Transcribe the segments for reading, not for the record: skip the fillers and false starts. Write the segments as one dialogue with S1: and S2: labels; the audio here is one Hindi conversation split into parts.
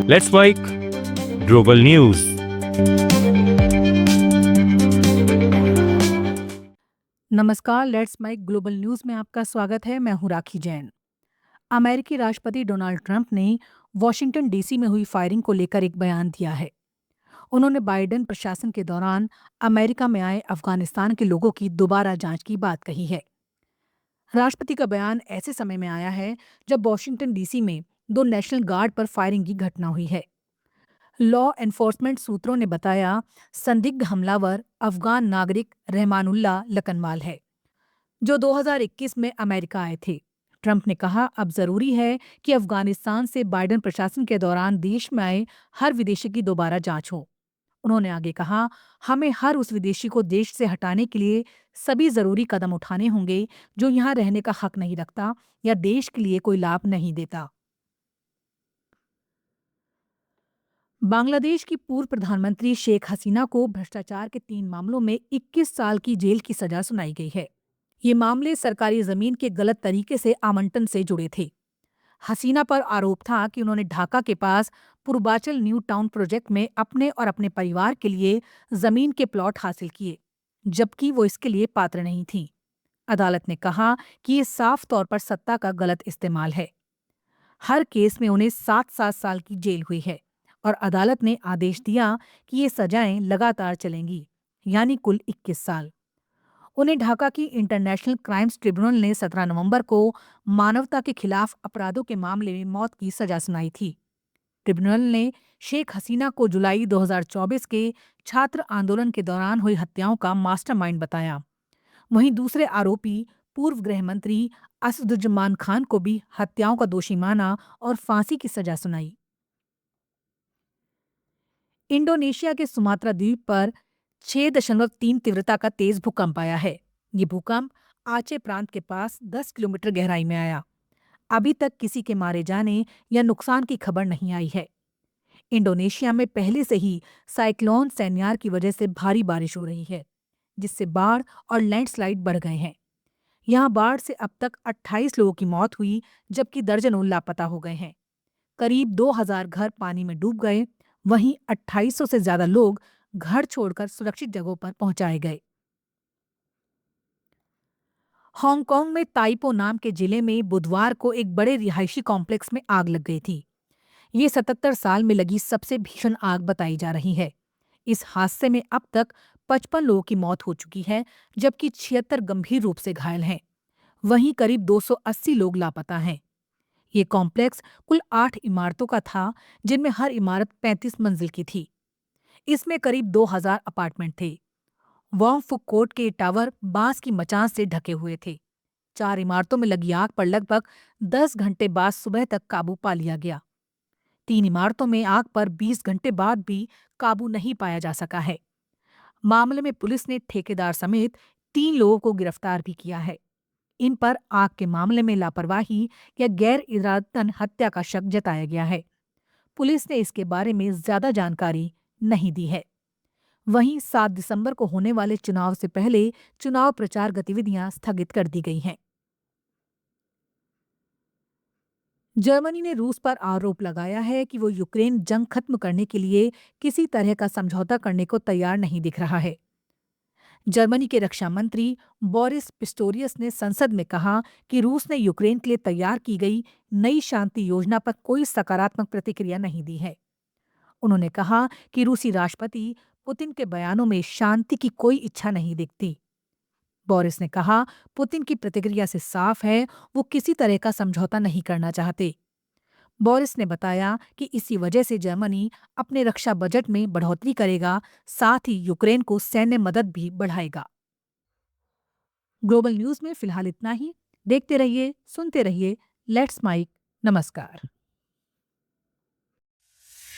S1: Let's Mic Global News.
S2: नमस्कार, लेट्स माइक ग्लोबल न्यूज में आपका स्वागत है। मैं हूं राखी जैन। अमेरिकी राष्ट्रपति डोनाल्ड ट्रंप ने वॉशिंगटन डीसी में हुई फायरिंग को लेकर एक बयान दिया है। उन्होंने बाइडेन प्रशासन के दौरान अमेरिका में आए अफगानिस्तान के लोगों की दोबारा जांच की बात कही है। राष्ट्रपति का बयान ऐसे समय में आया है जब वॉशिंगटन डीसी में 2 नेशनल गार्ड पर फायरिंग की घटना हुई है। लॉ एनफोर्समेंट सूत्रों ने बताया, संदिग्ध हमलावर अफगान नागरिक रहमानुल्लाह लकनवाल है, जो 2021 में अमेरिका आए थे। ट्रंप ने कहा, अब जरूरी है कि अफगानिस्तान से बाइडेन प्रशासन के दौरान देश में आए हर विदेशी की दोबारा जांच हो। उन्होंने आगे कहा, हमें हर उस विदेशी को देश से हटाने के लिए सभी जरूरी कदम उठाने होंगे जो यहाँ रहने का हक नहीं रखता या देश के लिए कोई लाभ नहीं देता। बांग्लादेश की पूर्व प्रधानमंत्री शेख हसीना को भ्रष्टाचार के 3 मामलों में 21 साल की जेल की सजा सुनाई गई है। ये मामले सरकारी जमीन के गलत तरीके से आवंटन से जुड़े थे। हसीना पर आरोप था कि उन्होंने ढाका के पास पूर्वांचल न्यू टाउन प्रोजेक्ट में अपने और अपने परिवार के लिए जमीन के प्लॉट हासिल किए, जबकि वो इसके लिए पात्र नहीं थी। अदालत ने कहा कि ये साफ तौर पर सत्ता का गलत इस्तेमाल है। हर केस में उन्हें 7-7 साल की जेल हुई है और अदालत ने आदेश दिया कि ये सजाएं लगातार चलेंगी, यानी कुल 21 साल। उन्हें ढाका की इंटरनेशनल क्राइम्स ट्रिब्यूनल ने 17 नवंबर को मानवता के खिलाफ अपराधों के मामले में मौत की सजा सुनाई थी। ट्रिब्यूनल ने शेख हसीना को जुलाई 2024 के छात्र आंदोलन के दौरान हुई हत्याओं का मास्टरमाइंड बताया। वहीं दूसरे आरोपी पूर्व गृह मंत्री असदुज्जमान खान को भी हत्याओं का दोषी माना और फांसी की सजा सुनाई। इंडोनेशिया के सुमात्रा द्वीप पर 6.3 तीव्रता का तेज भूकंप आया है। ये भूकंप आचे प्रांत के पास 10 किलोमीटर गहराई में आया। अभी तक किसी के मारे जाने या नुकसान की खबर नहीं आई है। इंडोनेशिया में पहले से ही साइक्लोन सैन्यार की वजह से भारी बारिश हो रही है, जिससे बाढ़ और लैंडस्लाइड बढ़ गए हैं। यहाँ बाढ़ से अब तक 28 लोगों की मौत हुई, जबकि दर्जनों लापता हो गए हैं। करीब 2000 घर पानी में डूब गए। वहीं 2800 से ज्यादा लोग घर छोड़कर सुरक्षित जगहों पर पहुंचाए गए। हांगकांग में ताइपो नाम के जिले में बुधवार को एक बड़े रिहायशी कॉम्प्लेक्स में आग लग गई थी। ये 77 साल में लगी सबसे भीषण आग बताई जा रही है। इस हादसे में अब तक 55 लोगों की मौत हो चुकी है, जबकि 76 गंभीर रूप से घायल हैं। वहीं करीब 280 लोग लापता हैं। ये कॉम्प्लेक्स कुल 8 इमारतों का था, जिनमें हर इमारत 35 मंजिल की थी। इसमें करीब 2000 अपार्टमेंट थे। वॉन्ग फुक कोर्ट के टावर बांस की मचान से ढके हुए थे। 4 इमारतों में लगी आग पर लगभग 10 घंटे बाद सुबह तक काबू पा लिया गया। 3 इमारतों में आग पर 20 घंटे बाद भी काबू नहीं पाया जा सका है। मामले में पुलिस ने ठेकेदार समेत 3 लोगों को गिरफ्तार भी किया है। इन पर आग के मामले में लापरवाही या गैर इरादतन हत्या का शक जताया गया है। पुलिस ने इसके बारे में ज्यादा जानकारी नहीं दी है। वहीं 7 दिसंबर को होने वाले चुनाव से पहले चुनाव प्रचार गतिविधियां स्थगित कर दी गई हैं। जर्मनी ने रूस पर आरोप लगाया है कि वो यूक्रेन जंग खत्म करने के लिए किसी तरह का समझौता करने को तैयार नहीं दिख रहा है। जर्मनी के रक्षा मंत्री बोरिस पिस्टोरियस ने संसद में कहा कि रूस ने यूक्रेन के लिए तैयार की गई नई शांति योजना पर कोई सकारात्मक प्रतिक्रिया नहीं दी है। उन्होंने कहा कि रूसी राष्ट्रपति पुतिन के बयानों में शांति की कोई इच्छा नहीं दिखती। बोरिस ने कहा, पुतिन की प्रतिक्रिया से साफ है वो किसी तरह का समझौता नहीं करना चाहते। बोरिस ने बताया कि इसी वजह से जर्मनी अपने रक्षा बजट में बढ़ोतरी करेगा, साथ ही यूक्रेन को सैन्य मदद भी बढ़ाएगा। ग्लोबल न्यूज में फिलहाल इतना ही। देखते रहिए, सुनते रहिए लेट्स माइक। नमस्कार।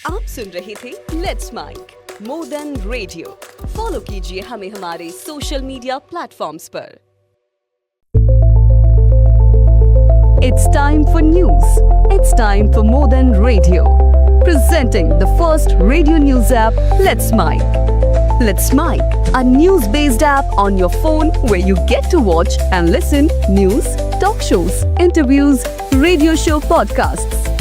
S3: आप सुन रहे थे Let's Mic more than radio. Follow कीजिए हमें हमारे सोशल मीडिया प्लेटफॉर्म्स पर। It's time for news. It's time for more than radio. Presenting the first radio news app, Let's Mic. Let's Mic, a news-based app on your phone where you get to watch and listen news, talk shows, interviews, radio show podcasts.